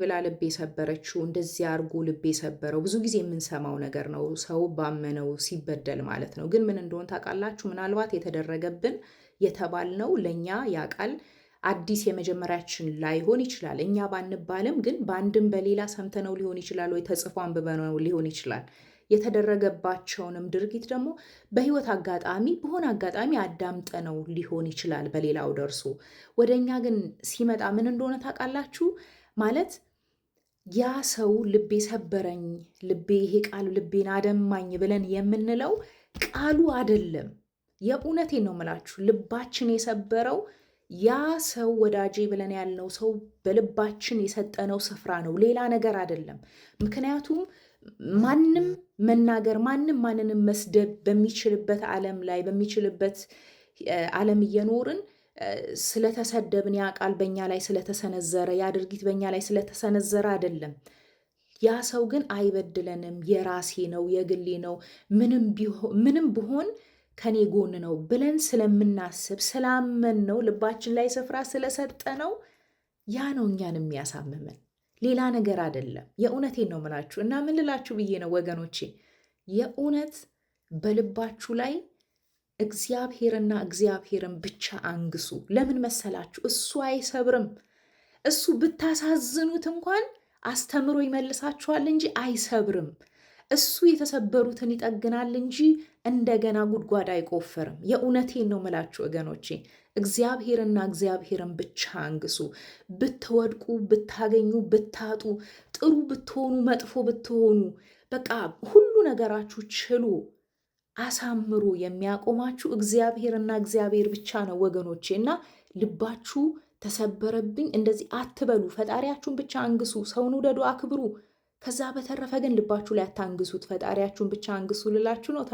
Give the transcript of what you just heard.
ብላ ልቤ ሰበረችው፣ እንደዚህ አርጎ ልቤ ሰበረው ብዙ ጊዜ የምንሰማው ነገር ነው። ሰው ባመነው ሲበደል ማለት ነው። ግን ምን እንደሆነ ታውቃላችሁ? ምናልባት የተደረገብን የተባልነው ለኛ ያ ቃል አዲስ የመጀመሪያችን ላይሆን ይችላል። እኛ ባንባልም ግን በአንድም በሌላ ሰምተነው ሊሆን ይችላል ወይ ተጽፎ አንብበነው ሊሆን ይችላል። የተደረገባቸውንም ድርጊት ደግሞ በህይወት አጋጣሚ በሆነ አጋጣሚ አዳምጠነው ሊሆን ይችላል በሌላው ደርሶ። ወደኛ ግን ሲመጣ ምን እንደሆነ ታውቃላችሁ? ማለት ያ ሰው ልቤ ሰበረኝ፣ ልቤ ይሄ ቃል ልቤን አደማኝ ብለን የምንለው ቃሉ አይደለም። የእውነቴን ነው የምላችሁ። ልባችን የሰበረው ያ ሰው ወዳጄ ብለን ያልነው ሰው በልባችን የሰጠነው ስፍራ ነው፣ ሌላ ነገር አይደለም። ምክንያቱም ማንም መናገር ማንም ማንንም መስደብ በሚችልበት ዓለም ላይ በሚችልበት ዓለም እየኖርን ስለተሰደብን ያ ቃል በእኛ ላይ ስለተሰነዘረ ያ ድርጊት በእኛ ላይ ስለተሰነዘረ አይደለም። ያ ሰው ግን አይበድለንም፣ የራሴ ነው፣ የግሌ ነው፣ ምንም ቢሆን ከኔ ጎን ነው ብለን ስለምናስብ ስላመን ነው ልባችን ላይ ስፍራ ስለሰጠ ነው። ያ ነው እኛን የሚያሳምመን፣ ሌላ ነገር አይደለም። የእውነቴን ነው ምላችሁ እና ምን ልላችሁ ብዬ ነው ወገኖቼ፣ የእውነት በልባችሁ ላይ እግዚአብሔርና እግዚአብሔርን ብቻ አንግሱ። ለምን መሰላችሁ? እሱ አይሰብርም። እሱ ብታሳዝኑት እንኳን አስተምሮ ይመልሳችኋል እንጂ አይሰብርም። እሱ የተሰበሩትን ይጠግናል እንጂ እንደገና ጉድጓድ አይቆፍርም። የእውነቴን ነው ምላችሁ ወገኖቼ፣ እግዚአብሔርና እግዚአብሔርን ብቻ አንግሱ። ብትወድቁ፣ ብታገኙ፣ ብታጡ፣ ጥሩ ብትሆኑ፣ መጥፎ ብትሆኑ፣ በቃ ሁሉ ነገራችሁ ችሉ አሳምሮ የሚያቆማችሁ እግዚአብሔርና እግዚአብሔር ብቻ ነው ወገኖቼ። እና ልባችሁ ተሰበረብኝ እንደዚህ አትበሉ። ፈጣሪያችሁን ብቻ አንግሱ። ሰውን ውደዱ፣ አክብሩ። ከዛ በተረፈ ግን ልባችሁ ላይ አታንግሱት። ፈጣሪያችሁን ብቻ አንግሱ ልላችሁ ነው።